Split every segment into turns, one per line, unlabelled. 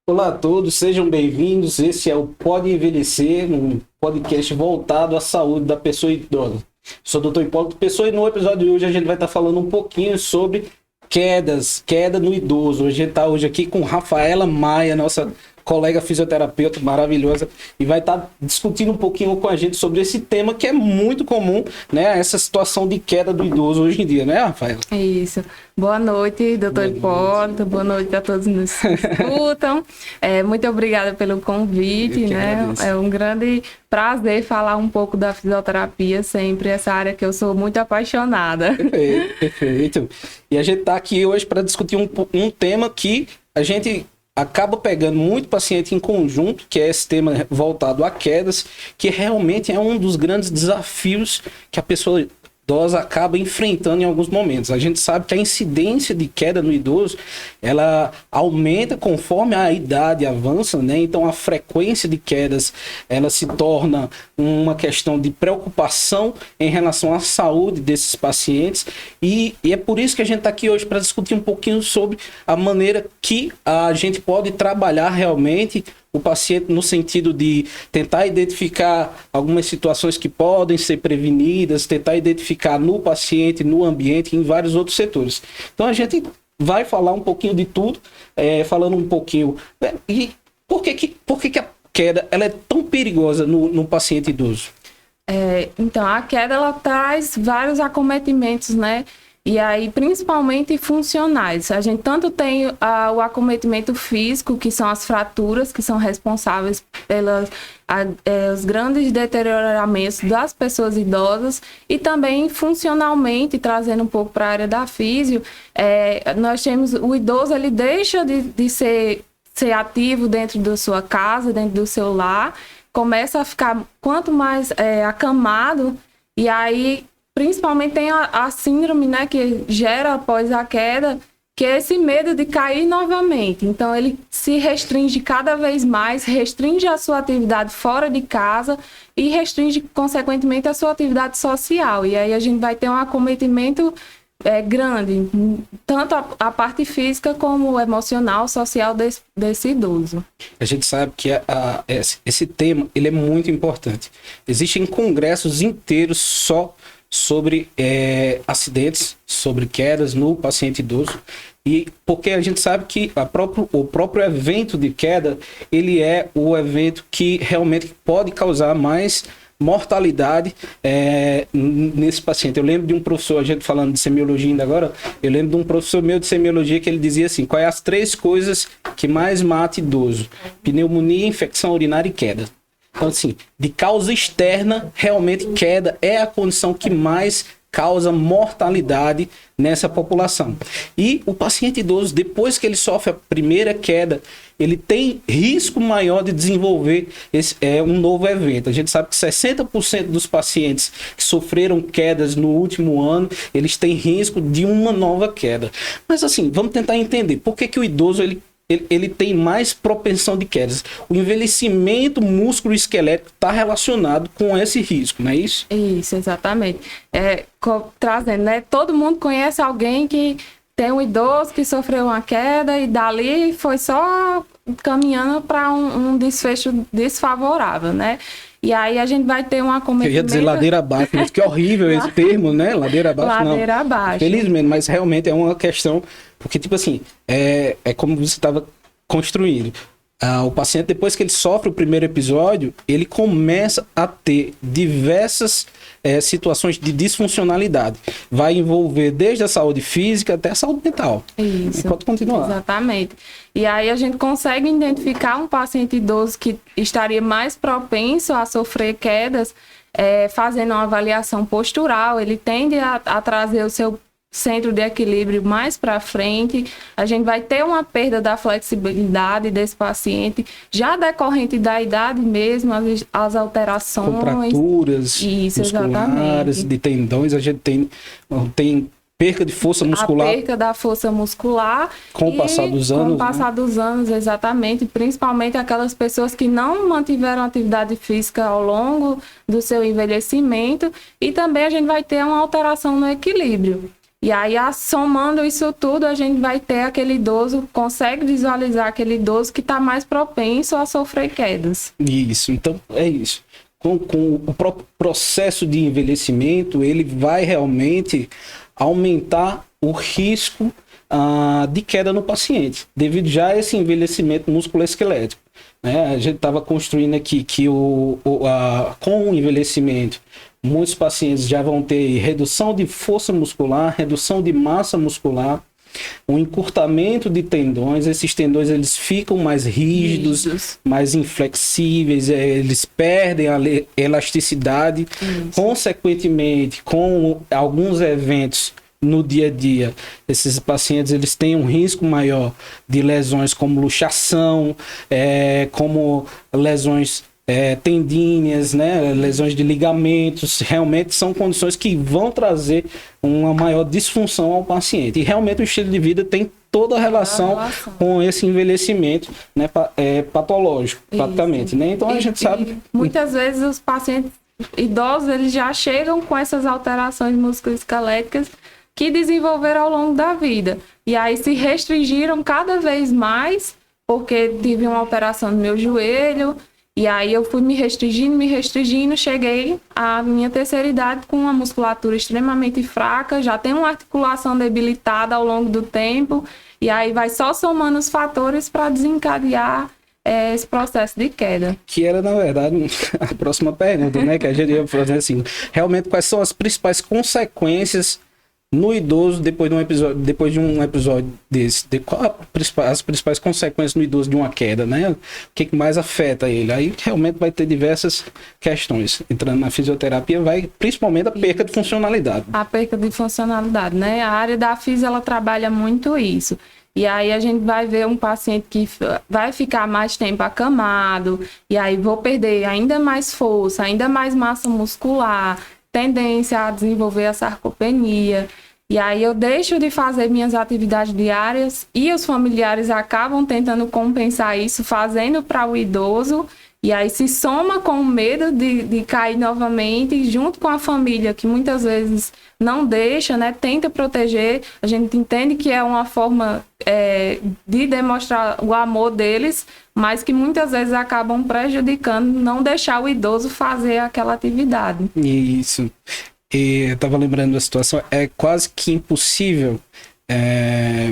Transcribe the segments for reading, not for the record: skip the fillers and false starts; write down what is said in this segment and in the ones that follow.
Olá a todos, sejam bem-vindos. Esse é o Pode Envelhecer, um podcast voltado à saúde da pessoa idosa. Sou o Dr. Hipólito Pessoa e no episódio de hoje a gente vai estar falando um pouquinho sobre queda no idoso. A gente está hoje aqui com Rafaela Maia, nossa colega fisioterapeuta maravilhosa, e vai estar discutindo um pouquinho com a gente sobre esse tema que é muito comum, né? Essa situação de queda do idoso hoje em dia, né, Rafaela?
Isso. Boa noite, doutor Hipólito. Boa noite a todos que nos escutam. Muito obrigada pelo convite, né? É um grande prazer falar um pouco da fisioterapia, sempre essa área que eu sou muito apaixonada.
Perfeito, perfeito. E a gente está aqui hoje para discutir um tema que a gente acaba pegando muito paciente em conjunto, que é esse tema voltado a quedas, que realmente é um dos grandes desafios que a pessoa idosa acaba enfrentando em alguns momentos. A gente sabe que a incidência de queda no idoso, ela aumenta conforme a idade avança, né? Então a frequência de quedas, ela se torna uma questão de preocupação em relação à saúde desses pacientes e é por isso que a gente está aqui hoje para discutir um pouquinho sobre a maneira que a gente pode trabalhar realmente o paciente no sentido de tentar identificar algumas situações que podem ser prevenidas, tentar identificar no paciente, no ambiente, em vários outros setores. Então a gente vai falar um pouquinho de tudo, falando um pouquinho. E por que a queda ela é tão perigosa no paciente idoso?
Então, a queda ela traz vários acometimentos, né? E aí, principalmente funcionais. A gente tanto tem o acometimento físico, que são as fraturas, que são responsáveis pelos grandes deterioramentos das pessoas idosas, e também funcionalmente, trazendo um pouco para a área da físio, nós temos o idoso, ele deixa de ser ativo dentro da sua casa, dentro do seu lar, começa a ficar quanto mais acamado, e aí principalmente tem a síndrome, né, que gera após a queda, que é esse medo de cair novamente. Então, ele se restringe cada vez mais, restringe a sua atividade fora de casa e restringe, consequentemente, a sua atividade social. E aí a gente vai ter um acometimento grande, tanto a parte física como emocional, social desse idoso.
A gente sabe que esse tema ele é muito importante. Existem congressos inteiros só sobre acidentes, sobre quedas no paciente idoso, e porque a gente sabe que o próprio evento de queda, ele é o evento que realmente pode causar mais mortalidade nesse paciente. Eu lembro de um professor, a gente falando de semiologia ainda agora, eu lembro de um professor meu de semiologia que ele dizia assim: quais as 3 coisas que mais matam idoso? Pneumonia, infecção urinária e queda. Então, assim, de causa externa, realmente queda é a condição que mais causa mortalidade nessa população. E o paciente idoso, depois que ele sofre a primeira queda, ele tem risco maior de desenvolver um novo evento. A gente sabe que 60% dos pacientes que sofreram quedas no último ano, eles têm risco de uma nova queda. Mas assim, vamos tentar entender por que o idoso ele tem mais propensão de quedas. O envelhecimento músculo-esquelético está relacionado com esse risco, não é isso?
Isso, exatamente. Trazendo, né? Todo mundo conhece alguém que tem um idoso que sofreu uma queda e dali foi só caminhando para um desfecho desfavorável, né? E aí a gente vai ter um acometimento...
Eu ia dizer ladeira abaixo, mas que horrível esse termo, né? Ladeira abaixo, não.
Ladeira abaixo.
Felizmente, mas realmente é uma questão... Porque, tipo assim, é como você estava construindo. O paciente, depois que ele sofre o primeiro episódio, ele começa a ter diversas situações de disfuncionalidade. Vai envolver desde a saúde física até a saúde mental.
Isso.
Pode continuar.
Exatamente. E aí a gente consegue identificar um paciente idoso que estaria mais propenso a sofrer quedas, fazendo uma avaliação postural. Ele tende a trazer o seu centro de equilíbrio mais para frente, a gente vai ter uma perda da flexibilidade desse paciente, já decorrente da idade mesmo, as alterações.
Contraturas musculares, de tendões, a gente tem perca de força muscular.
A perca da força muscular.
Com o passar dos anos.
Com o passar dos anos, exatamente. Principalmente aquelas pessoas que não mantiveram atividade física ao longo do seu envelhecimento. E também a gente vai ter uma alteração no equilíbrio. E aí, somando isso tudo, a gente vai ter aquele idoso, consegue visualizar aquele idoso que está mais propenso a sofrer quedas.
Isso, então é isso. Com o próprio processo de envelhecimento, ele vai realmente aumentar o risco de queda no paciente, devido já a esse envelhecimento musculoesquelético. Né? A gente estava construindo aqui que com o envelhecimento, muitos pacientes já vão ter redução de força muscular, redução de massa muscular, um encurtamento de tendões. Esses tendões eles ficam mais rígidos, mais inflexíveis, eles perdem a elasticidade. Consequentemente, com alguns eventos no dia a dia, esses pacientes eles têm um risco maior de lesões como luxação, como lesões tendíneas, né? Lesões de ligamentos. Realmente são condições que vão trazer uma maior disfunção ao paciente. E realmente o estilo de vida tem toda a relação com esse envelhecimento, né? Patológico, praticamente. Né? Então a gente sabe...
Muitas vezes os pacientes idosos eles já chegam com essas alterações musculoesqueléticas que desenvolveram ao longo da vida. E aí se restringiram cada vez mais, porque tive uma operação no meu joelho, e aí eu fui me restringindo, cheguei à minha terceira idade com uma musculatura extremamente fraca, já tenho uma articulação debilitada ao longo do tempo, e aí vai só somando os fatores para desencadear esse processo de queda. Que
era, na verdade, a próxima pergunta, né? Que a gente ia fazer assim, realmente quais são as principais consequências no idoso depois de um episódio desse? As principais consequências no idoso de uma queda, né? O que mais afeta ele? Aí realmente vai ter diversas questões. Entrando na fisioterapia, vai principalmente a perca de funcionalidade.
A perca de funcionalidade, né? A área da fisio, ela trabalha muito isso. E aí a gente vai ver um paciente que vai ficar mais tempo acamado, e aí vou perder ainda mais força, ainda mais massa muscular, tendência a desenvolver a sarcopenia. E aí eu deixo de fazer minhas atividades diárias e os familiares acabam tentando compensar isso, fazendo para o idoso. E aí se soma com o medo de cair novamente, junto com a família, que muitas vezes não deixa, né? Tenta proteger. A gente entende que é uma forma de demonstrar o amor deles, mas que muitas vezes acabam prejudicando não deixar o idoso fazer aquela atividade.
Isso. E eu estava lembrando da situação, é quase que impossível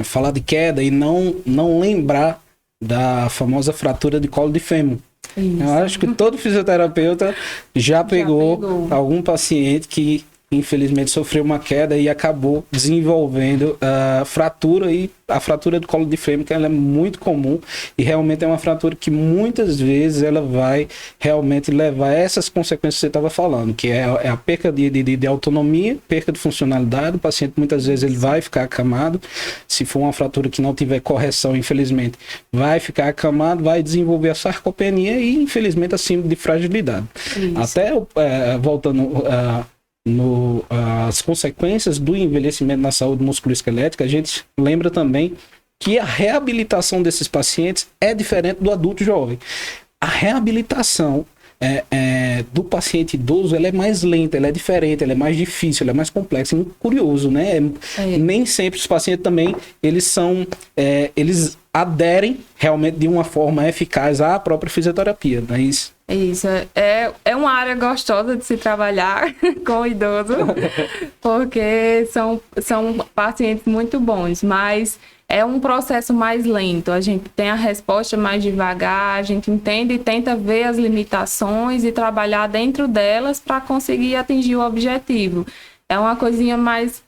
falar de queda e não lembrar da famosa fratura de colo de fêmur. Isso. Eu acho que todo fisioterapeuta já pegou algum paciente que infelizmente sofreu uma queda e acabou desenvolvendo a fratura, e a fratura do colo de fêmur, que ela é muito comum e realmente é uma fratura que muitas vezes ela vai realmente levar a essas consequências que você estava falando, que é a perca de autonomia, perca de funcionalidade. O paciente muitas vezes ele vai ficar acamado, se for uma fratura que não tiver correção, infelizmente vai ficar acamado, vai desenvolver a sarcopenia e infelizmente a síndrome de fragilidade. Isso. Até voltando as consequências do envelhecimento na saúde musculoesquelética, a gente lembra também que a reabilitação desses pacientes é diferente do adulto jovem. A reabilitação do paciente idoso ela é mais lenta, ela é diferente, ela é mais difícil, ela é mais complexa. É curioso, né? Nem sempre os pacientes também eles aderem realmente de uma forma eficaz à própria fisioterapia, não é isso?
Isso, é uma área gostosa de se trabalhar com o idoso, porque são pacientes muito bons, mas é um processo mais lento, a gente tem a resposta mais devagar, a gente entende e tenta ver as limitações e trabalhar dentro delas para conseguir atingir o objetivo. É uma coisinha mais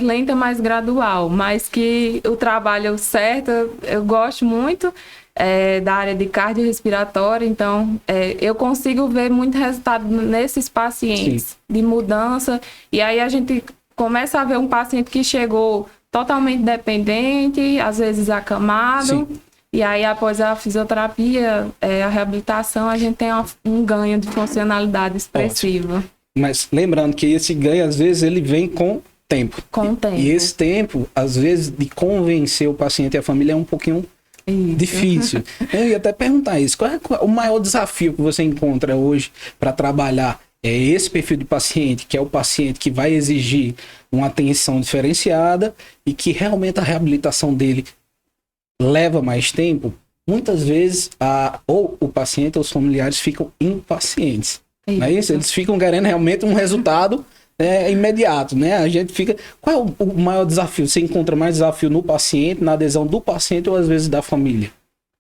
lenta, mais gradual, mas que o trabalho certo, eu gosto muito da área de cardiorrespiratória, então eu consigo ver muito resultado nesses pacientes. Sim. De mudança, e aí a gente começa a ver um paciente que chegou totalmente dependente, às vezes acamado. Sim. E aí após a fisioterapia, a reabilitação, a gente tem um ganho de funcionalidade expressiva. Ótimo.
Mas lembrando que esse ganho às vezes ele vem com tempo.
Com tempo.
E esse tempo, às vezes, de convencer o paciente e a família é um pouquinho difícil. Eu ia até perguntar isso. Qual é o maior desafio que você encontra hoje para trabalhar é esse perfil de paciente, que é o paciente que vai exigir uma atenção diferenciada e que realmente a reabilitação dele leva mais tempo, muitas vezes ou o paciente ou os familiares ficam impacientes. Não é isso? Eles ficam querendo realmente um resultado imediato, né? A gente fica... Qual é o maior desafio? Você encontra mais desafio no paciente, na adesão do paciente ou às vezes da família?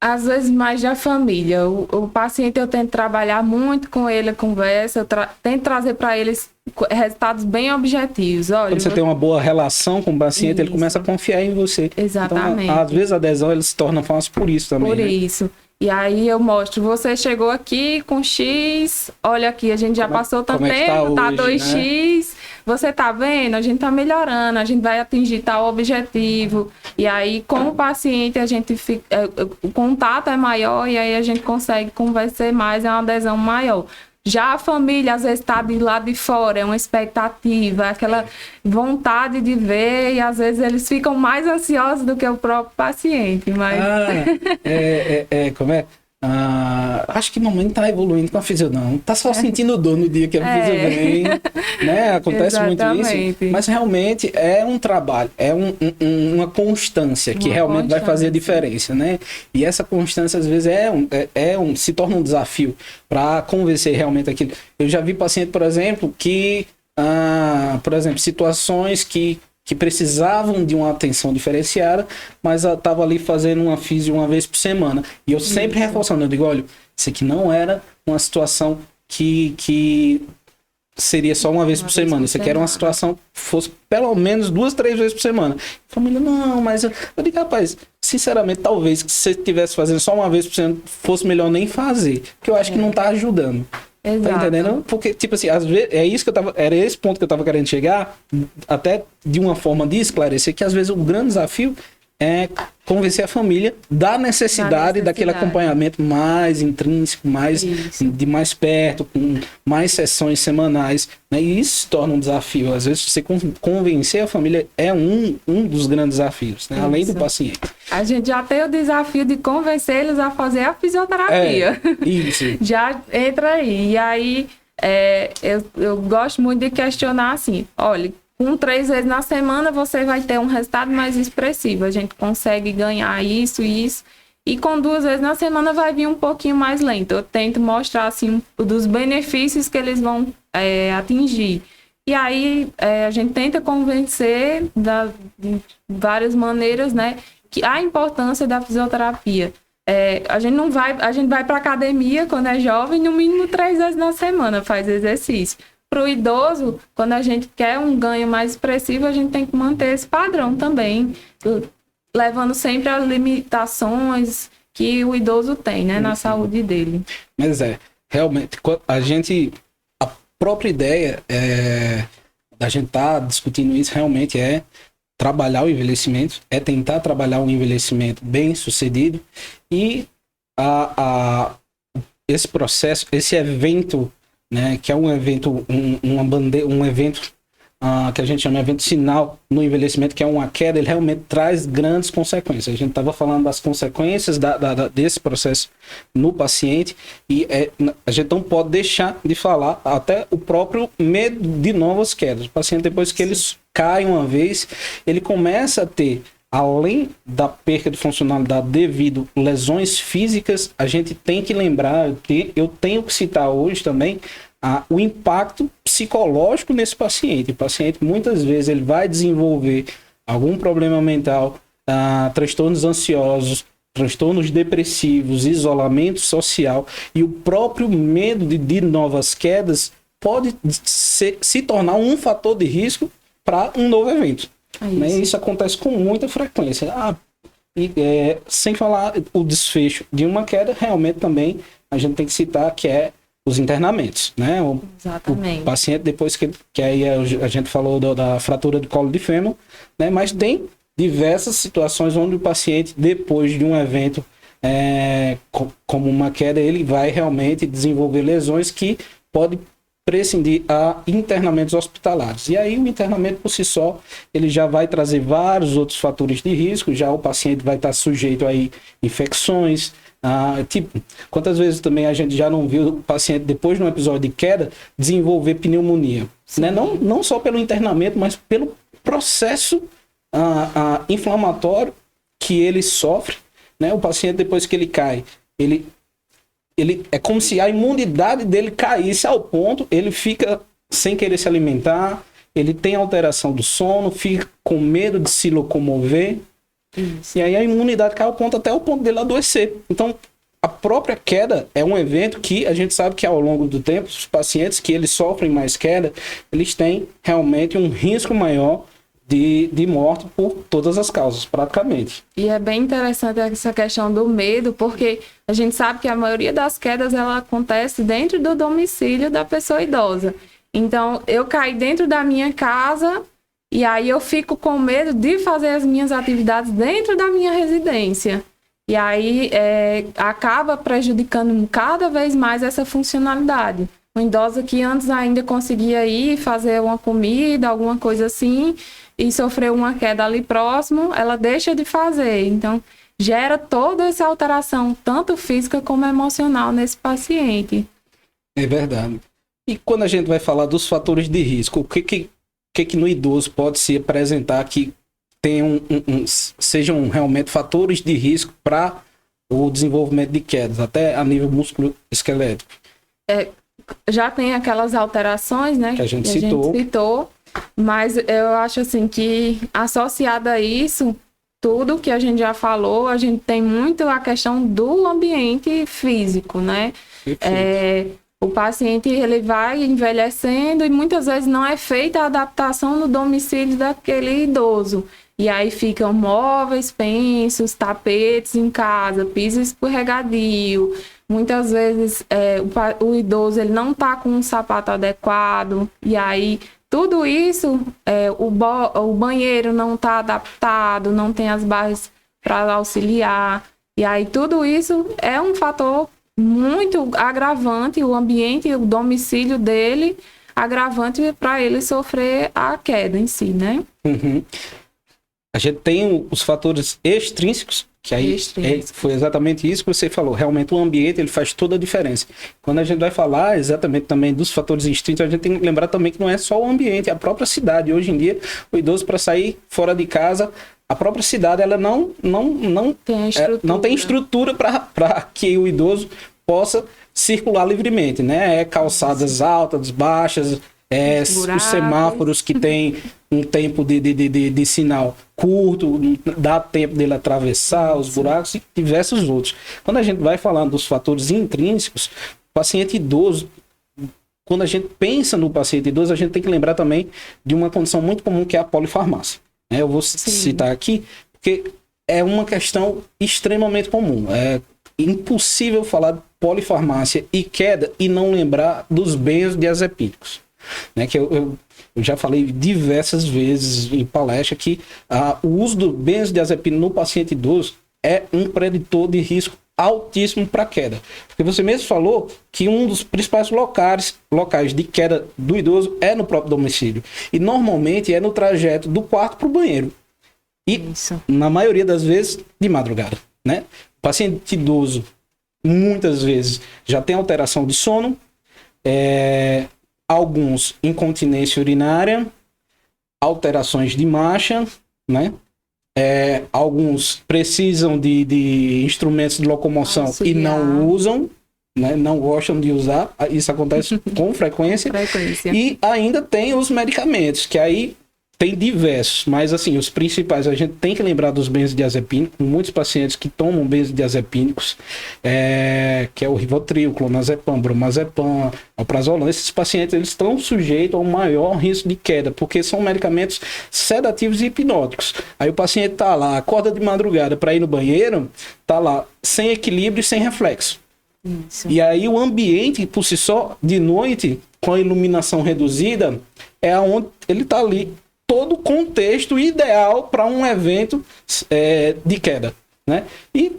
Às vezes mais da família. O paciente eu tento trabalhar muito com ele, a conversa, tento trazer para eles resultados bem objetivos. Olha,
quando você tem uma boa relação com o paciente, ele começa a confiar em você.
Exatamente.
Então, às vezes a adesão ele se torna fácil por isso também.
Por
né?
isso. E aí eu mostro, você chegou aqui com X, olha aqui, a gente já passou tanto tempo, tá 2X, né? Você tá vendo? A gente tá melhorando, a gente vai atingir tal objetivo. E aí, com o paciente, a gente fica, o contato é maior e aí a gente consegue conversar mais, é uma adesão maior. Já a família, às vezes, está de lado de fora, é uma expectativa, aquela vontade de ver, e às vezes eles ficam mais ansiosos do que o próprio paciente. Mas...
como é? Acho que mamãe está evoluindo com a fisio, não. Tá só sentindo dor no dia que a fisio vem, né? Acontece
Exatamente.
muito isso. Mas realmente é um trabalho, é uma constância que realmente vai fazer a diferença, né? E essa constância, às vezes, se torna um desafio para convencer realmente aquilo. Eu já vi paciente, por exemplo, que, situações que precisavam de uma atenção diferenciada, mas estava ali fazendo uma fisio uma vez por semana. E eu sempre reforçando, eu digo, olha, isso aqui não era uma situação que seria só uma vez por semana. Isso aqui era uma situação que fosse pelo menos 2, 3 vezes por semana. A família, não, mas eu digo, rapaz, sinceramente, talvez se você estivesse fazendo só uma vez por semana, fosse melhor nem fazer, porque eu acho que não está ajudando.
Exato.
Tá entendendo? Porque, tipo assim, às vezes, era esse ponto que eu tava querendo chegar, até de uma forma de esclarecer que às vezes o grande desafio é convencer a família da necessidade daquele acompanhamento mais intrínseco, de mais perto, com mais sessões semanais, né? E isso se torna um desafio. Às vezes, você convencer a família é um dos grandes desafios, né? Além do paciente.
A gente já tem o desafio de convencer eles a fazer a fisioterapia.
Isso.
Já entra aí. E aí, eu gosto muito de questionar assim, olha, com 3 vezes na semana você vai ter um resultado mais expressivo. A gente consegue ganhar isso e isso. E com 2 vezes na semana vai vir um pouquinho mais lento. Eu tento mostrar assim dos benefícios que eles vão atingir. E aí a gente tenta convencer de várias maneiras, né, que a importância da fisioterapia. A gente vai para academia quando é jovem, no mínimo 3 vezes na semana faz exercício. Para o idoso, quando a gente quer um ganho mais expressivo, a gente tem que manter esse padrão também, levando sempre as limitações que o idoso tem, né, na saúde dele.
Mas realmente, a própria ideia da gente estar discutindo isso realmente é trabalhar o envelhecimento, é tentar trabalhar um envelhecimento bem sucedido e esse processo, esse evento, né, que é um evento, um evento que a gente chama de evento sinal no envelhecimento, que é uma queda, ele realmente traz grandes consequências. A gente estava falando das consequências desse processo no paciente e a gente não pode deixar de falar até o próprio medo de novas quedas. O paciente, depois que ele cai uma vez, ele começa a ter, além da perda de funcionalidade devido a lesões físicas, a gente tem que lembrar, eu tenho que citar hoje também, o impacto psicológico nesse paciente. O paciente, muitas vezes, ele vai desenvolver algum problema mental, transtornos ansiosos, transtornos depressivos, isolamento social, e o próprio medo de novas quedas pode se tornar um fator de risco para um novo evento. Isso acontece com muita frequência. Sem falar o desfecho de uma queda, realmente também a gente tem que citar que é os internamentos, né?
Exatamente.
O paciente, depois que aí a gente falou da fratura do colo de fêmur, né? Mas tem diversas situações onde o paciente, depois de um evento como uma queda, ele vai realmente desenvolver lesões que podem prescindir a internamentos hospitalares. E aí o internamento por si só, ele já vai trazer vários outros fatores de risco, já o paciente vai estar sujeito a infecções, Tipo, quantas vezes também a gente já não viu o paciente, depois de um episódio de queda, desenvolver pneumonia? Né? Não só pelo internamento, mas pelo processo inflamatório que ele sofre. Né? O paciente, depois que ele cai, ele é como se a imunidade dele caísse ao ponto, ele fica sem querer se alimentar, ele tem alteração do sono, fica com medo de se locomover. Isso. E aí a imunidade cai ao ponto, até o ponto dele adoecer. Então, a própria queda é um evento que a gente sabe que ao longo do tempo, os pacientes que eles sofrem mais queda, eles têm realmente um risco maior de morte por todas as causas, praticamente.
E é bem interessante essa questão do medo, porque a gente sabe que a maioria das quedas ela acontece dentro do domicílio da pessoa idosa. Então, eu caí dentro da minha casa e aí eu fico com medo de fazer as minhas atividades dentro da minha residência. E aí acaba prejudicando cada vez mais essa funcionalidade. Uma idosa que antes ainda conseguia ir fazer uma comida, alguma coisa assim, e sofreu uma queda ali próximo, ela deixa de fazer. Então, gera toda essa alteração, tanto física como emocional, nesse paciente.
É verdade. E quando a gente vai falar dos fatores de risco, o que no idoso pode se apresentar que tem sejam realmente fatores de risco para o desenvolvimento de quedas, até a nível músculo-esquelético?
Já tem aquelas alterações, né?
Que a gente citou.
Mas eu acho assim que associada a isso, tudo que a gente já falou, a gente tem muito a questão do ambiente físico, né? O paciente ele vai envelhecendo e muitas vezes não é feita a adaptação no domicílio daquele idoso. E aí ficam móveis pensos, tapetes em casa, piso escorregadio. Muitas vezes o idoso ele não está com um sapato adequado. E aí tudo isso, o banheiro não está adaptado, não tem as barras para auxiliar. E aí tudo isso é um fator muito agravante, o ambiente, o domicílio dele, agravante para ele sofrer a queda em si, né?
Uhum. A gente tem os fatores extrínsecos, que aí foi exatamente isso que você falou. Realmente o ambiente ele faz toda a diferença. Quando a gente vai falar exatamente também dos fatores extrínsecos, a gente tem que lembrar também que não é só o ambiente, é a própria cidade. Hoje em dia, o idoso para sair fora de casa, a própria cidade ela não tem estrutura para que o idoso possa circular livremente, né? Calçadas altas, baixas, os semáforos que tem um tempo de sinal curto, dá tempo dele atravessar os buracos e diversos outros. Quando a gente vai falando dos fatores intrínsecos, o paciente idoso, quando a gente pensa no paciente idoso, a gente tem que lembrar também de uma condição muito comum que é a polifarmácia. Eu vou citar aqui, porque é uma questão extremamente comum. É impossível falar de polifarmácia e queda e não lembrar dos benzodiazepínicos. Que eu já falei diversas vezes em palestra que o uso do benzodiazepínico no paciente idoso é um preditor de risco altíssimo para queda. Porque você mesmo falou que um dos principais locais de queda do idoso é no próprio domicílio. E normalmente é no trajeto do quarto para o banheiro. E, na maioria das vezes, de madrugada. Né? O paciente idoso, muitas vezes, já tem alteração de sono, alguns incontinência urinária, alterações de marcha, né? Alguns precisam de instrumentos de locomoção e não usam, né? Não gostam de usar. Isso acontece com frequência. E ainda tem os medicamentos, que aí tem diversos, mas assim, os principais, a gente tem que lembrar dos benzodiazepínicos, muitos pacientes que tomam benzodiazepínicos, que é o Rivotril, clonazepam, bromazepam, alprazolam, esses pacientes eles estão sujeitos ao maior risco de queda, porque são medicamentos sedativos e hipnóticos. Aí o paciente tá lá, acorda de madrugada para ir no banheiro, tá lá sem equilíbrio e sem reflexo. Isso. E aí o ambiente, por si só, de noite, com a iluminação reduzida, é onde ele tá ali, todo o contexto ideal para um evento de queda, né? E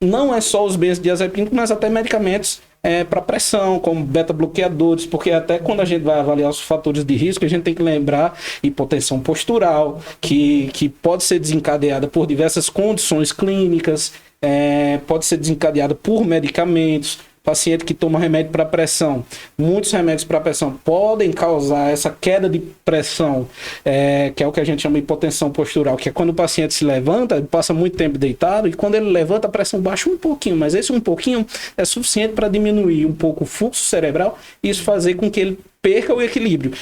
não é só os benzodiazepínicos, mas até medicamentos para pressão, como beta-bloqueadores, porque até quando a gente vai avaliar os fatores de risco, a gente tem que lembrar hipotensão postural, que pode ser desencadeada por diversas condições clínicas, pode ser desencadeada por medicamentos. Paciente que toma remédio para pressão, muitos remédios para pressão podem causar essa queda de pressão, que é o que a gente chama de hipotensão postural, que é quando o paciente se levanta, ele passa muito tempo deitado, e quando ele levanta, a pressão baixa um pouquinho, mas esse um pouquinho é suficiente para diminuir um pouco o fluxo cerebral e isso fazer com que ele perca o equilíbrio.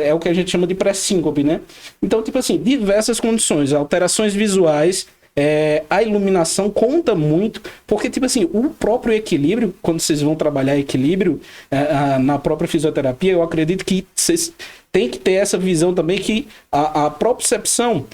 É o que a gente chama de pré-síncope, né? Então, tipo assim, diversas condições, alterações visuais, a iluminação conta muito, porque, tipo assim, o próprio equilíbrio, quando vocês vão trabalhar equilíbrio na própria fisioterapia, eu acredito que vocês têm que ter essa visão também que a propriocepção,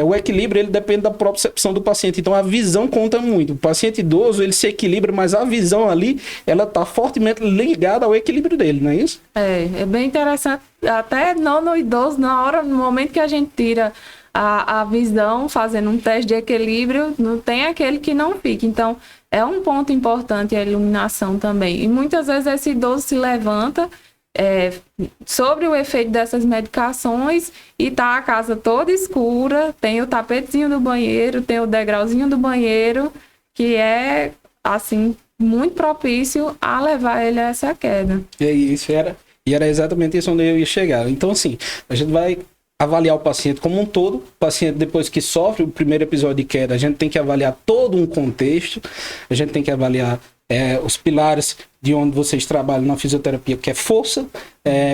o equilíbrio, ele depende da propriocepção do paciente. Então, a visão conta muito. O paciente idoso, ele se equilibra, mas a visão ali, ela está fortemente ligada ao equilíbrio dele, não é isso?
É bem interessante, até não no idoso, no momento que a gente tira a visão, fazendo um teste de equilíbrio, não tem aquele que não fica. Então, é um ponto importante a iluminação também. E muitas vezes esse idoso se levanta sobre o efeito dessas medicações e tá a casa toda escura, tem o tapetezinho do banheiro, tem o degrauzinho do banheiro, que é, assim, muito propício a levar ele a essa queda.
Era exatamente isso onde eu ia chegar. Então, assim, a gente vai avaliar o paciente como um todo. O paciente, depois que sofre o primeiro episódio de queda, a gente tem que avaliar todo um contexto, a gente tem que avaliar os pilares de onde vocês trabalham na fisioterapia, que é força,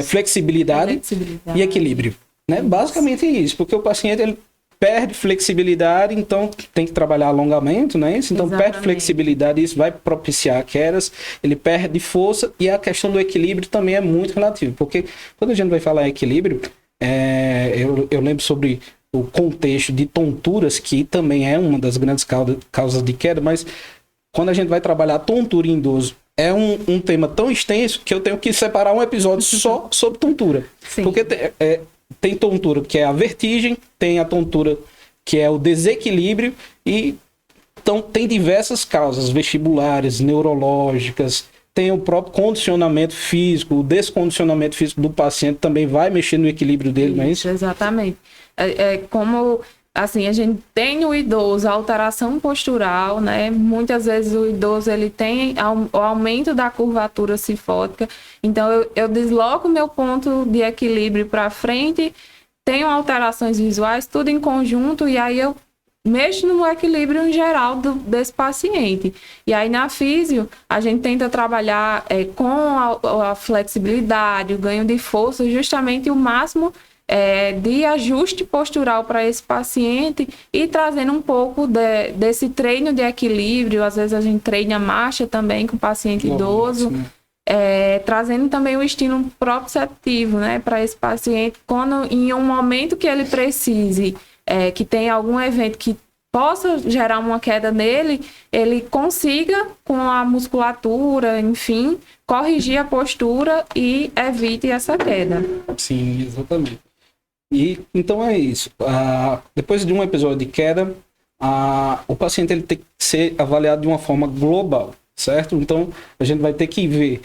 flexibilidade e equilíbrio. Né? Basicamente é isso, porque o paciente ele perde flexibilidade, então tem que trabalhar alongamento, né? Então perde flexibilidade, isso vai propiciar quedas, ele perde força, e a questão do equilíbrio também é muito relativa, porque quando a gente vai falar em equilíbrio, eu lembro sobre o contexto de tonturas, que também é uma das grandes causas de queda, mas quando a gente vai trabalhar tontura em idoso, é um tema tão extenso que eu tenho que separar um episódio só sobre tontura. Sim. Porque tem tontura que é a vertigem, tem a tontura que é o desequilíbrio, e então tem diversas causas vestibulares, neurológicas, tem o próprio condicionamento físico, o descondicionamento físico do paciente também vai mexer no equilíbrio dele, não é isso?
Exatamente. Como, assim, a gente tem o idoso, a alteração postural, né? Muitas vezes o idoso, ele tem o aumento da curvatura cifótica, então eu desloco meu ponto de equilíbrio para frente, tenho alterações visuais, tudo em conjunto, e aí eu mexo no equilíbrio em geral desse paciente. E aí na físio, a gente tenta trabalhar com a flexibilidade, o ganho de força, justamente o máximo de ajuste postural para esse paciente, e trazendo um pouco desse treino de equilíbrio. Às vezes a gente treina marcha também com o paciente idoso, trazendo também o estímulo proprioceptivo, né, para esse paciente, quando em um momento que ele precise, que tem algum evento que possa gerar uma queda nele, ele consiga, com a musculatura, enfim, corrigir a postura e evite essa queda.
Sim, exatamente. E então é isso. Depois de um episódio de queda, o paciente ele tem que ser avaliado de uma forma global, certo? Então a gente vai ter que ver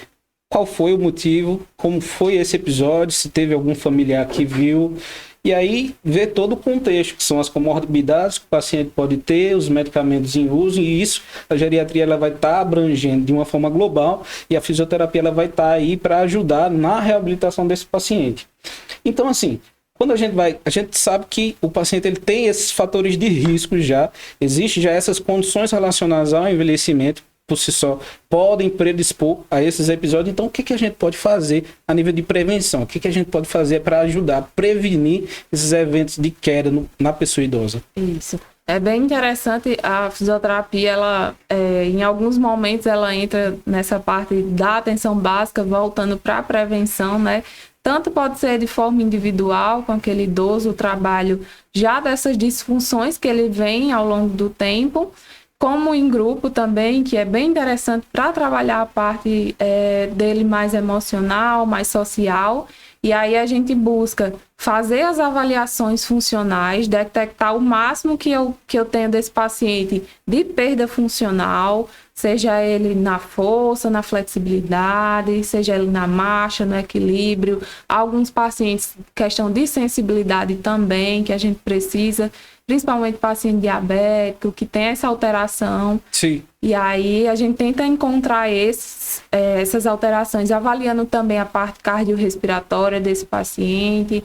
qual foi o motivo, como foi esse episódio, se teve algum familiar que viu, e aí ver todo o contexto, que são as comorbidades que o paciente pode ter, os medicamentos em uso, e isso, a geriatria ela vai estar abrangendo de uma forma global, e a fisioterapia ela vai estar aí para ajudar na reabilitação desse paciente. Então, assim, quando a gente sabe que o paciente ele tem esses fatores de risco já, existe já essas condições relacionadas ao envelhecimento, por si só, podem predispor a esses episódios. Então, o que a gente pode fazer a nível de prevenção? O que a gente pode fazer para ajudar a prevenir esses eventos de queda na pessoa idosa?
Isso. É bem interessante. A fisioterapia, ela, em alguns momentos, ela entra nessa parte da atenção básica, voltando para a prevenção, né? Tanto pode ser de forma individual, com aquele idoso, o trabalho já dessas disfunções que ele vem ao longo do tempo, como em grupo também, que é bem interessante para trabalhar a parte dele mais emocional, mais social. E aí a gente busca fazer as avaliações funcionais, detectar o máximo que eu tenho desse paciente de perda funcional, seja ele na força, na flexibilidade, seja ele na marcha, no equilíbrio. Alguns pacientes, questão de sensibilidade também, que a gente precisa, principalmente paciente diabético, que tem essa alteração.
Sim.
E aí a gente tenta encontrar essas alterações, avaliando também a parte cardiorrespiratória desse paciente,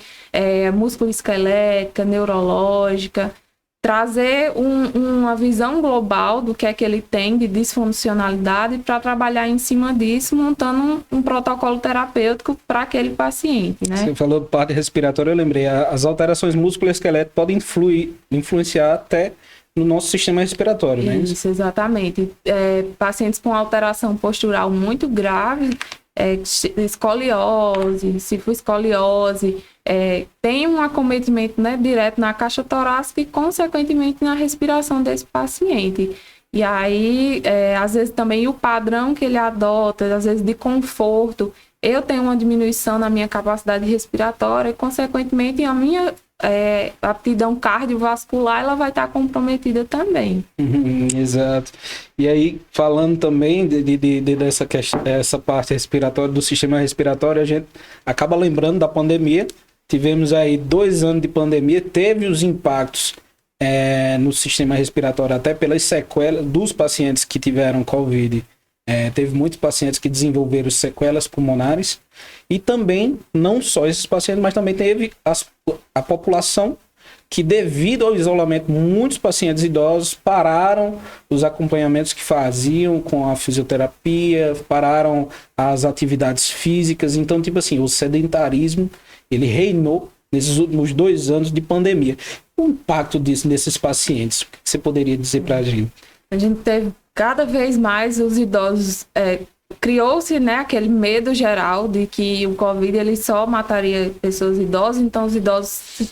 músculo-esquelética, neurológica, trazer uma visão global do que é que ele tem de disfuncionalidade para trabalhar em cima disso, montando um protocolo terapêutico para aquele paciente, né?
Você falou de parte respiratória, eu lembrei, as alterações músculo-esqueléticas podem influenciar até no nosso sistema respiratório, né?
Isso, exatamente. Pacientes com alteração postural muito grave, escoliose, cifoescoliose, tem um acometimento, né, direto na caixa torácica e, consequentemente, na respiração desse paciente. E aí, às vezes, também o padrão que ele adota, às vezes, de conforto, eu tenho uma diminuição na minha capacidade respiratória e, consequentemente, a minha aptidão cardiovascular, ela vai estar comprometida também.
Exato. E aí, falando também dessa questão, essa parte respiratória, do sistema respiratório, a gente acaba lembrando da pandemia. Tivemos aí 2 anos de pandemia, teve os impactos no sistema respiratório, até pelas sequelas dos pacientes que tiveram Covid. Teve muitos pacientes que desenvolveram sequelas pulmonares. E também, não só esses pacientes, mas também teve a população que, devido ao isolamento, muitos pacientes idosos pararam os acompanhamentos que faziam com a fisioterapia, pararam as atividades físicas. Então, tipo assim, o sedentarismo, ele reinou nesses últimos 2 anos de pandemia. O impacto disso nesses pacientes, o que você poderia dizer para a gente?
A gente teve cada vez mais os idosos... criou-se, né, aquele medo geral de que o Covid ele só mataria pessoas idosas, então os idosos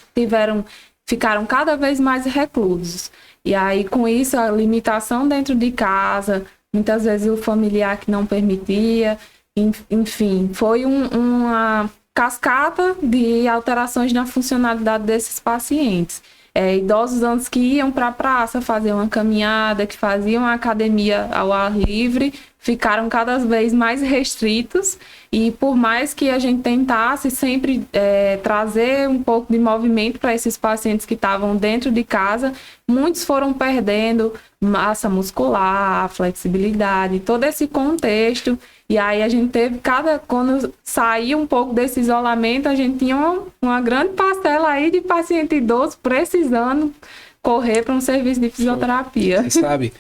ficaram cada vez mais reclusos. E aí, com isso, a limitação dentro de casa, muitas vezes o familiar que não permitia, enfim, foi uma cascata de alterações na funcionalidade desses pacientes. Idosos antes que iam para a praça fazer uma caminhada, que faziam a academia ao ar livre, ficaram cada vez mais restritos, e por mais que a gente tentasse sempre trazer um pouco de movimento para esses pacientes que estavam dentro de casa, muitos foram perdendo massa muscular, flexibilidade, todo esse contexto. E aí a gente teve, quando saiu um pouco desse isolamento, a gente tinha uma grande parcela aí de paciente idoso precisando correr para um serviço de fisioterapia.
Você sabe,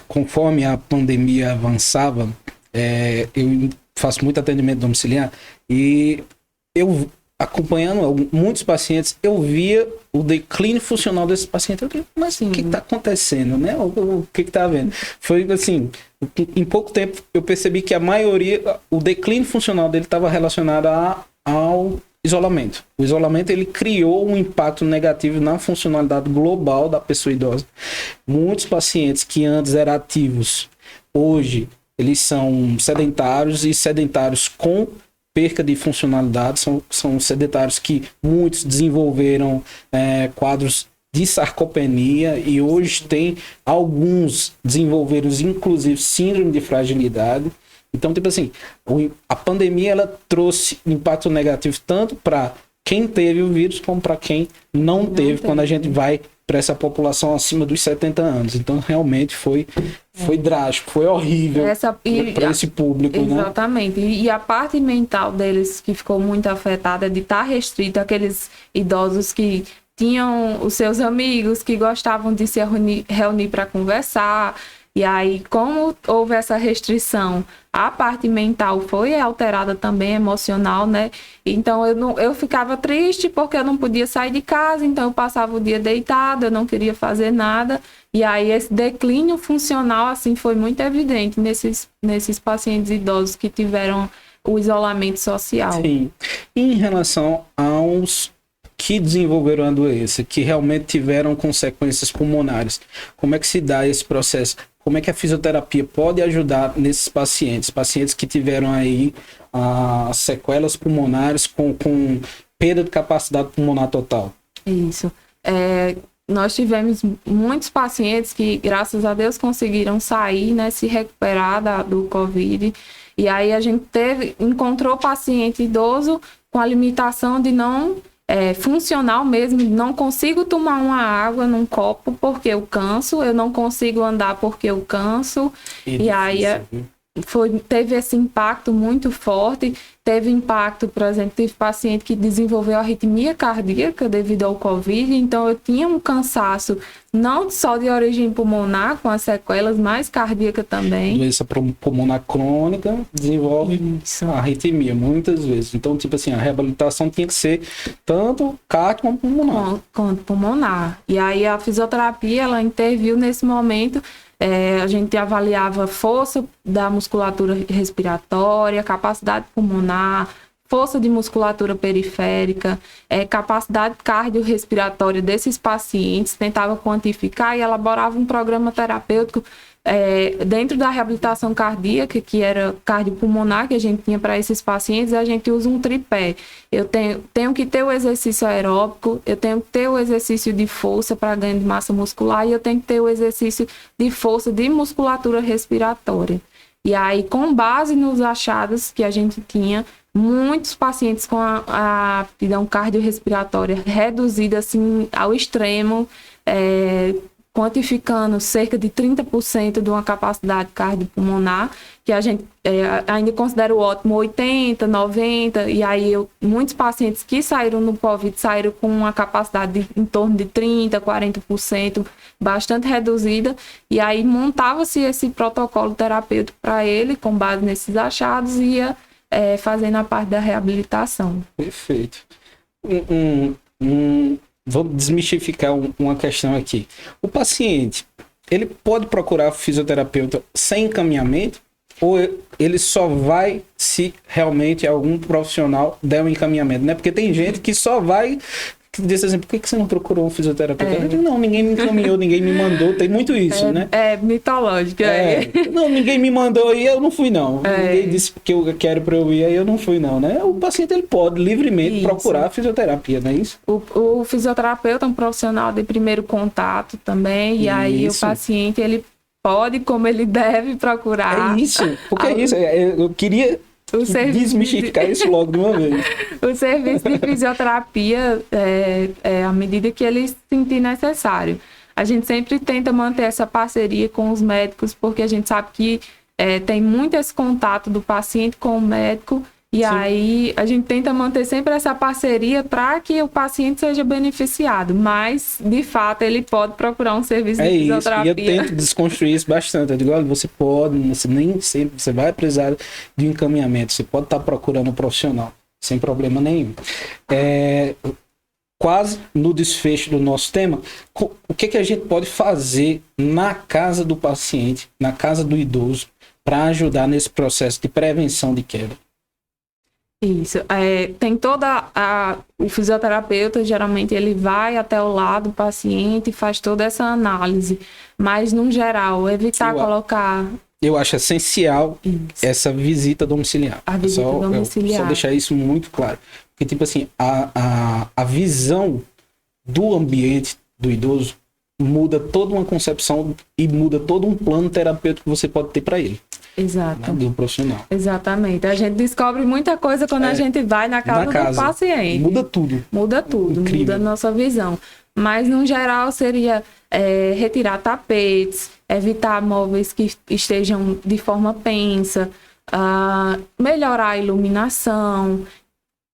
conforme a pandemia avançava, eu faço muito atendimento domiciliar e eu, acompanhando muitos pacientes, eu via o declínio funcional desses pacientes. Eu digo, mas o que está acontecendo, né? O que está havendo? Foi assim, em pouco tempo eu percebi que a maioria, o declínio funcional dele estava relacionado ao isolamento. O isolamento, ele criou um impacto negativo na funcionalidade global da pessoa idosa. Muitos pacientes que antes eram ativos, hoje eles são sedentários, e sedentários com perca de funcionalidade, são sedentários que muitos desenvolveram quadros de sarcopenia, e hoje tem alguns desenvolveram inclusive síndrome de fragilidade. Então, tipo assim, a pandemia, ela trouxe impacto negativo tanto para quem teve o vírus como para quem não teve, quando a gente vai para essa população acima dos 70 anos. Então, realmente foi drástico, foi horrível para esse público.
Exatamente. Né? E a parte mental deles que ficou muito afetada de estar restrito àqueles idosos que tinham os seus amigos, que gostavam de se reunir para conversar. E aí, como houve essa restrição, a parte mental foi alterada também, emocional, né? Então, eu ficava triste porque eu não podia sair de casa, então eu passava o dia deitado, eu não queria fazer nada. E aí, esse declínio funcional, assim, foi muito evidente nesses pacientes idosos que tiveram o isolamento social.
Sim. E em relação aos que desenvolveram a doença, que realmente tiveram consequências pulmonares, como é que se dá esse processo? como é que a fisioterapia pode ajudar nesses pacientes que tiveram aí sequelas pulmonares com perda de capacidade pulmonar total?
Isso. Nós tivemos muitos pacientes que, graças a Deus, conseguiram sair, né, se recuperar do Covid. E aí a gente encontrou paciente idoso com a limitação de não funcional mesmo, não consigo tomar uma água num copo porque eu canso, eu não consigo andar porque eu canso. E aí teve esse impacto muito forte. Teve impacto, por exemplo, tive paciente que desenvolveu arritmia cardíaca devido ao Covid, então eu tinha um cansaço não só de origem pulmonar, com as sequelas, mas cardíaca também.
Doença pulmonar crônica desenvolve arritmia, muitas vezes. Então, tipo assim, a reabilitação tinha que ser tanto cardio como pulmonar.
Quanto pulmonar. E aí a fisioterapia, ela interviu nesse momento. A gente avaliava força da musculatura respiratória, capacidade pulmonar, força de musculatura periférica, capacidade cardiorrespiratória desses pacientes, tentava quantificar e elaborava um programa terapêutico dentro da reabilitação cardíaca, que era cardiopulmonar, que a gente tinha para esses pacientes. A gente usa um tripé. Eu tenho que ter o exercício aeróbico, eu tenho que ter o exercício de força para ganho de massa muscular e eu tenho que ter o exercício de força de musculatura respiratória. E aí, com base nos achados que a gente tinha, muitos pacientes com a aptidão cardiorrespiratória reduzida assim, ao extremo, quantificando cerca de 30% de uma capacidade cardiopulmonar, que a gente ainda considera o ótimo 80%, 90%, e aí muitos pacientes que saíram no Covid saíram com uma capacidade em torno de 30%, 40%, bastante reduzida, e aí montava-se esse protocolo terapêutico para ele, com base nesses achados, e ia fazendo a parte da reabilitação.
Perfeito. Vamos desmistificar uma questão aqui. O paciente, ele pode procurar fisioterapeuta sem encaminhamento ou ele só vai se realmente algum profissional der um encaminhamento, né? Porque tem gente que só vai diz assim, por que você não procurou um fisioterapeuta? Não, ninguém me encaminhou, ninguém me mandou, tem muito isso, né?
Mitológico.
Não, ninguém me mandou e eu não fui, não. Ninguém disse que eu quero para eu ir, aí eu não fui, não, né? O paciente, ele pode livremente procurar a fisioterapia, não é isso?
O fisioterapeuta é um profissional de primeiro contato também, e aí o paciente, ele pode, como ele deve procurar.
É isso, porque é isso, eu queria desmistificar isso logo de uma vez.
O serviço de fisioterapia à medida que ele sentir necessário. A gente sempre tenta manter essa parceria com os médicos, porque a gente sabe que tem muito esse contato do paciente com o médico, e aí a gente tenta manter sempre essa parceria para que o paciente seja beneficiado, mas de fato ele pode procurar um serviço de fisioterapia.
E eu tento desconstruir isso bastante. Eu digo, olha, você nem sempre, você vai precisar de um encaminhamento, você pode estar procurando um profissional, sem problema nenhum. Quase no desfecho do nosso tema, o que a gente pode fazer na casa do paciente, na casa do idoso, para ajudar nesse processo de prevenção de queda?
Isso. Tem o fisioterapeuta, geralmente ele vai até o lado do paciente e faz toda essa análise, mas no geral, evitar colocar...
Eu acho essencial essa visita domiciliar.
A visita domiciliar.
Só deixar isso muito claro. Porque, tipo assim, a visão do ambiente do idoso muda toda uma concepção e muda todo um plano terapêutico que você pode ter para ele.
Exato.
Do profissional.
Exatamente. A gente descobre muita coisa quando a gente vai na casa do paciente.
Muda tudo.
Muda tudo. Incrível. Muda a nossa visão. Mas, no geral, seria retirar tapetes, evitar móveis que estejam de forma pensa, melhorar a iluminação,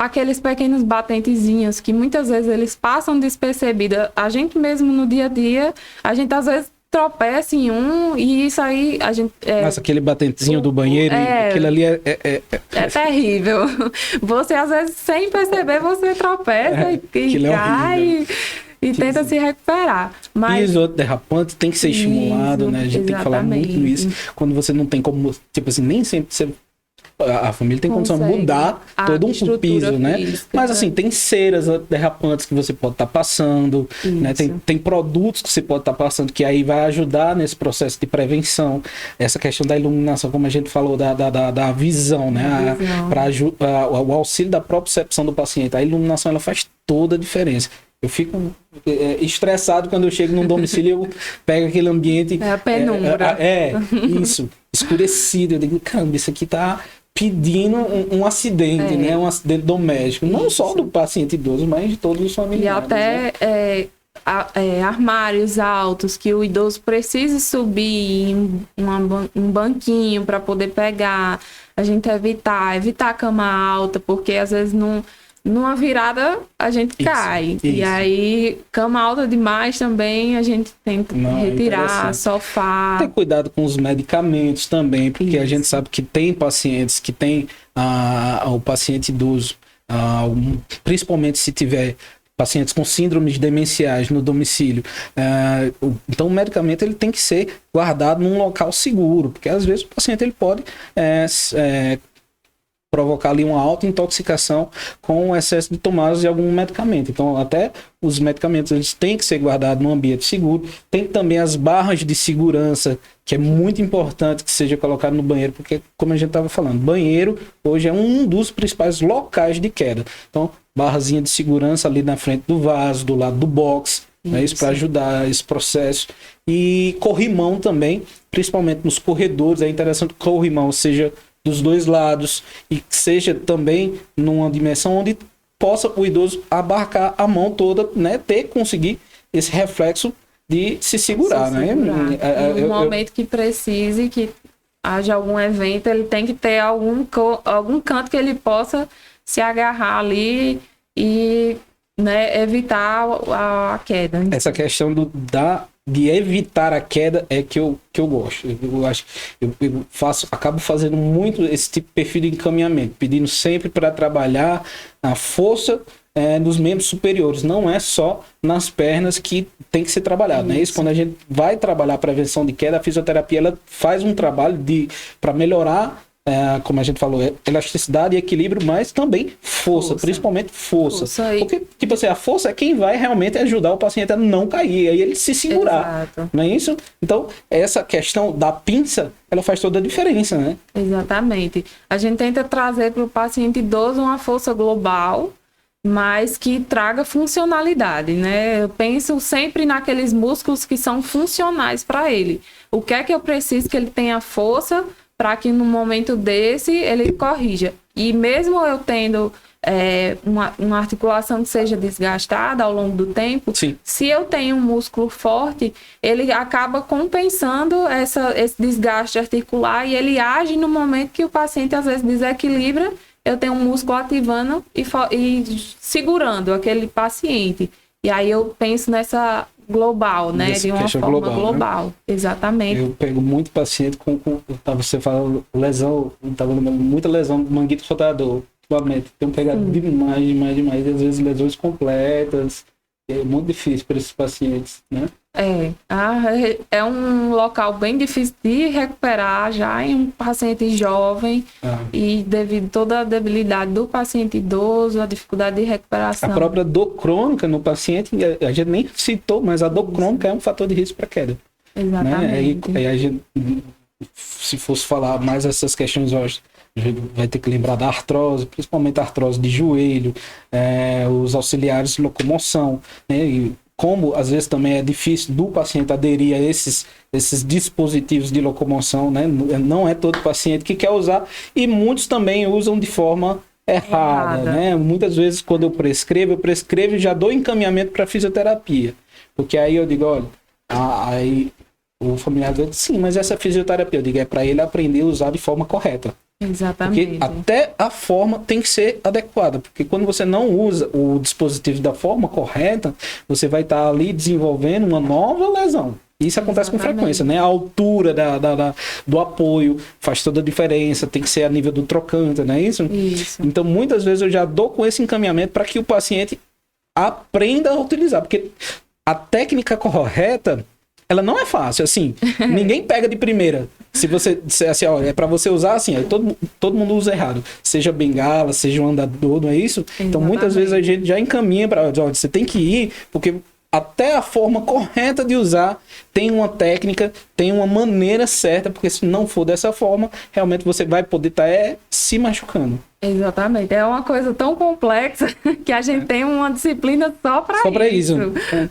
aqueles pequenos batentezinhos que muitas vezes eles passam despercebidos. A gente mesmo no dia a dia, a gente às vezes tropeça em um e isso aí a gente...
Nossa, aquele batentezinho do banheiro, aquilo ali é
terrível. Você às vezes sem perceber você tropeça e cai e tenta se recuperar. Mas...
Piso derrapante tem que ser estimulado, né? A gente tem que falar muito isso. Quando você não tem como, tipo assim, nem sempre você a família tem condição de mudar todo um piso, né? Mas assim, tem ceras derrapantes que você pode estar passando, né? Tem produtos que você pode estar passando que aí vai ajudar nesse processo de prevenção. Essa questão da iluminação, como a gente falou, da visão, né? O auxílio da propriocepção do paciente. A iluminação, ela faz toda a diferença. Eu fico estressado quando eu chego num domicílio e eu pego aquele ambiente...
É a penumbra.
Isso, escurecido. Eu digo, caramba, isso aqui tá pedindo um acidente, né? Um acidente doméstico. Isso. Não só do paciente idoso, mas de todos os familiares.
E até armários altos que o idoso precisa subir em um banquinho para poder pegar. A gente evitar a cama alta, porque às vezes numa virada a gente cai. E aí, cama alta demais também, a gente tenta retirar, sofá.
Ter cuidado com os medicamentos também, porque a gente sabe que tem pacientes que tem o paciente idoso, principalmente se tiver pacientes com síndromes demenciais no domicílio. Então, o medicamento ele tem que ser guardado num local seguro, porque às vezes o paciente ele pode provocar ali uma auto-intoxicação com o excesso de tomadas de algum medicamento. Então, até os medicamentos eles têm que ser guardados num ambiente seguro. Tem também as barras de segurança, que é muito importante que seja colocado no banheiro, porque, como a gente estava falando, banheiro hoje é um dos principais locais de queda. Então, barrazinha de segurança ali na frente do vaso, do lado do box, né, isso para ajudar esse processo. E corrimão também, principalmente nos corredores. É interessante que o corrimão seja dos dois lados e que seja também numa dimensão onde possa o idoso abarcar a mão toda, né, conseguir esse reflexo de se segurar, né?
No momento que precise, que haja algum evento, ele tem que ter algum canto que ele possa se agarrar ali e, né, evitar a queda.
Essa questão de evitar a queda é que eu gosto. Acabo fazendo muito esse tipo de perfil de encaminhamento, pedindo sempre para trabalhar a força dos membros superiores. Não é só nas pernas que tem que ser trabalhado, né? Isso, quando a gente vai trabalhar a prevenção de queda, a fisioterapia ela faz um trabalho para melhorar, como a gente falou, elasticidade e equilíbrio, mas também força. Principalmente força. Porque, tipo assim, a força é quem vai realmente ajudar o paciente a não cair, aí ele se segurar. Exato. Não é isso? Então, essa questão da pinça, ela faz toda a diferença, né?
Exatamente. A gente tenta trazer para o paciente idoso uma força global, mas que traga funcionalidade, né? Eu penso sempre naqueles músculos que são funcionais para ele. O que é que eu preciso que ele tenha força para que no momento desse ele corrija. E mesmo eu tendo uma articulação que seja desgastada ao longo do tempo, se eu tenho um músculo forte, ele acaba compensando esse desgaste articular e ele age no momento que o paciente às vezes desequilibra, eu tenho um músculo ativando e segurando aquele paciente. E aí eu penso nessa global, né? De uma forma global. Né? Exatamente.
Eu pego muito paciente com você fala lesão, muita lesão do manguito rotador. Ultimamente, tenho pegado demais. E às vezes lesões completas. É muito difícil para esses pacientes, né?
É um local bem difícil de recuperar já em um paciente jovem e devido a toda a debilidade do paciente idoso, a dificuldade de recuperação.
A própria dor crônica no paciente, a gente nem citou, mas a dor crônica é um fator de risco para queda.
Exatamente.
Né? Aí a gente, se fosse falar mais essas questões, a gente vai ter que lembrar da artrose, principalmente a artrose de joelho, os auxiliares de locomoção, né? E como às vezes também é difícil do paciente aderir a esses dispositivos de locomoção, né? Não é todo paciente que quer usar e muitos também usam de forma errada. Né? Muitas vezes quando eu prescrevo e já dou encaminhamento para fisioterapia, porque aí eu digo, olha, aí o familiar diz, sim, mas essa fisioterapia, eu digo, é para ele aprender a usar de forma correta.
Exatamente.
Porque até a forma tem que ser adequada, porque quando você não usa o dispositivo da forma correta, você vai estar ali desenvolvendo uma nova lesão. Isso acontece com frequência, né? A altura do apoio faz toda a diferença, tem que ser a nível do trocante, não é isso?
Isso.
Então, muitas vezes eu já dou com esse encaminhamento para que o paciente aprenda a utilizar, porque a técnica correta ela não é fácil, assim, ninguém pega de primeira. Se você disser assim, ó, é para você usar assim, aí todo mundo usa errado. Seja bengala, seja um andador, não é isso?
Exatamente.
Então, muitas vezes a gente já encaminha para, você tem que ir, porque até a forma correta de usar tem uma técnica, tem uma maneira certa, porque se não for dessa forma, realmente você vai poder estar se machucando.
Exatamente. É uma coisa tão complexa que a gente tem uma disciplina só para isso.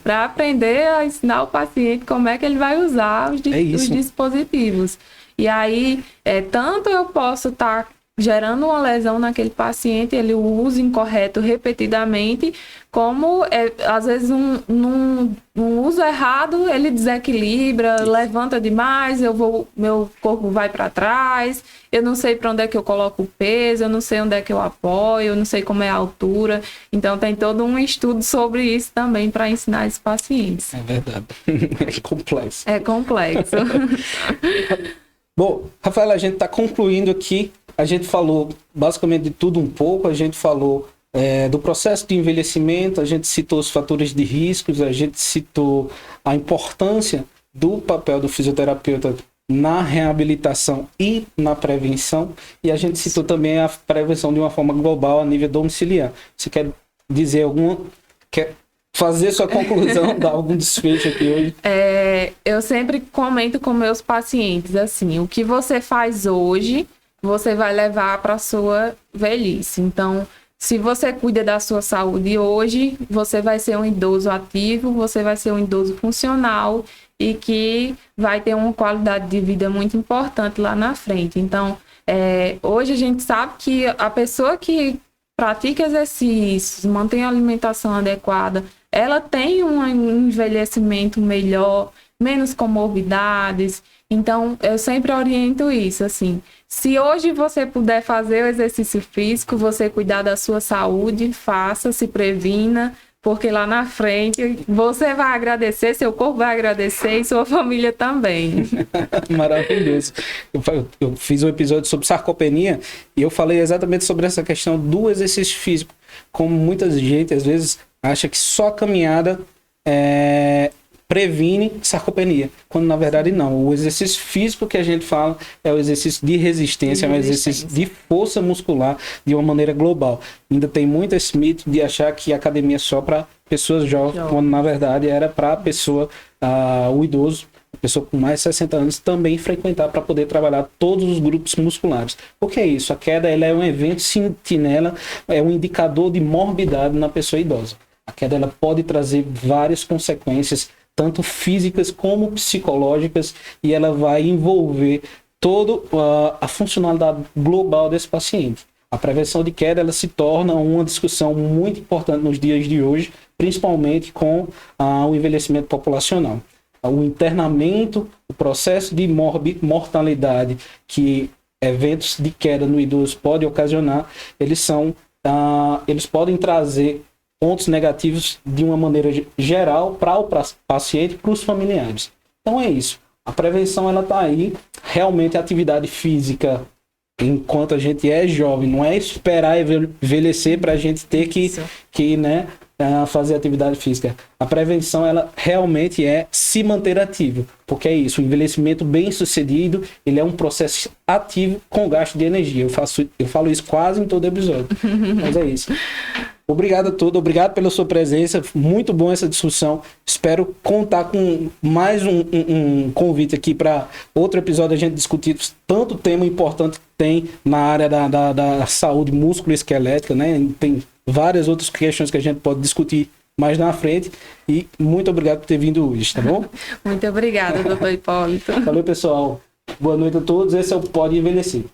Para aprender a ensinar o paciente como é que ele vai usar os dispositivos. E aí, tanto eu posso estar gerando uma lesão naquele paciente, ele o usa incorreto repetidamente, como às vezes um uso errado, ele desequilibra, levanta demais, meu corpo vai para trás, eu não sei para onde é que eu coloco o peso, eu não sei onde é que eu apoio, eu não sei como é a altura. Então tem todo um estudo sobre isso também para ensinar esses pacientes.
É verdade. É complexo.
É complexo.
Bom, Rafaela, a gente está concluindo aqui. A gente falou basicamente de tudo um pouco. A gente falou do processo de envelhecimento, a gente citou os fatores de riscos, a gente citou a importância do papel do fisioterapeuta na reabilitação e na prevenção. E a gente citou também a prevenção de uma forma global a nível domiciliar. Você quer dizer quer fazer sua conclusão, dar algum desfecho aqui hoje?
Eu sempre comento com meus pacientes assim, o que você faz hoje, você vai levar para a sua velhice. Então, se você cuida da sua saúde hoje, você vai ser um idoso ativo, você vai ser um idoso funcional e que vai ter uma qualidade de vida muito importante lá na frente. Então, hoje a gente sabe que a pessoa que pratica exercícios, mantém a alimentação adequada, ela tem um envelhecimento melhor, menos comorbidades. Então, eu sempre oriento isso, assim, se hoje você puder fazer o exercício físico, você cuidar da sua saúde, faça, se previna, porque lá na frente você vai agradecer, seu corpo vai agradecer e sua família também.
Maravilhoso. Eu fiz um episódio sobre sarcopenia e eu falei exatamente sobre essa questão do exercício físico. Como muita gente, às vezes, acha que só a caminhada previne sarcopenia, quando na verdade não. O exercício físico que a gente fala é o exercício de resistência, é um exercício de força muscular de uma maneira global. Ainda tem muito esse mito de achar que a academia é só para pessoas jovens, quando na verdade era para a pessoa, o idoso, a pessoa com mais de 60 anos também frequentar para poder trabalhar todos os grupos musculares. O que é isso? A queda ela é um evento sentinela, é um indicador de morbidade na pessoa idosa. A queda ela pode trazer várias consequências, tanto físicas como psicológicas, e ela vai envolver toda a funcionalidade global desse paciente. A prevenção de queda ela se torna uma discussão muito importante nos dias de hoje, principalmente com o envelhecimento populacional. O internamento, o processo de mortalidade que eventos de queda no idoso podem ocasionar, eles podem trazer pontos negativos de uma maneira geral para o paciente e para os familiares. Então é isso. A prevenção ela está aí. Realmente a atividade física, enquanto a gente é jovem, não é esperar envelhecer para a gente ter que fazer atividade física. A prevenção ela realmente é se manter ativo, porque é isso. O envelhecimento bem sucedido ele é um processo ativo com gasto de energia. Eu falo isso quase em todo episódio. Mas é isso. Obrigado a todos, obrigado pela sua presença, muito bom essa discussão. Espero contar com mais um convite aqui para outro episódio a gente discutir tanto tema importante que tem na área da saúde músculo-esquelética, né? Tem várias outras questões que a gente pode discutir mais na frente. E muito obrigado por ter vindo hoje, tá bom?
Muito obrigada, doutor Hipólito.
Valeu, pessoal. Boa noite a todos. Esse é o Pode Envelhecer.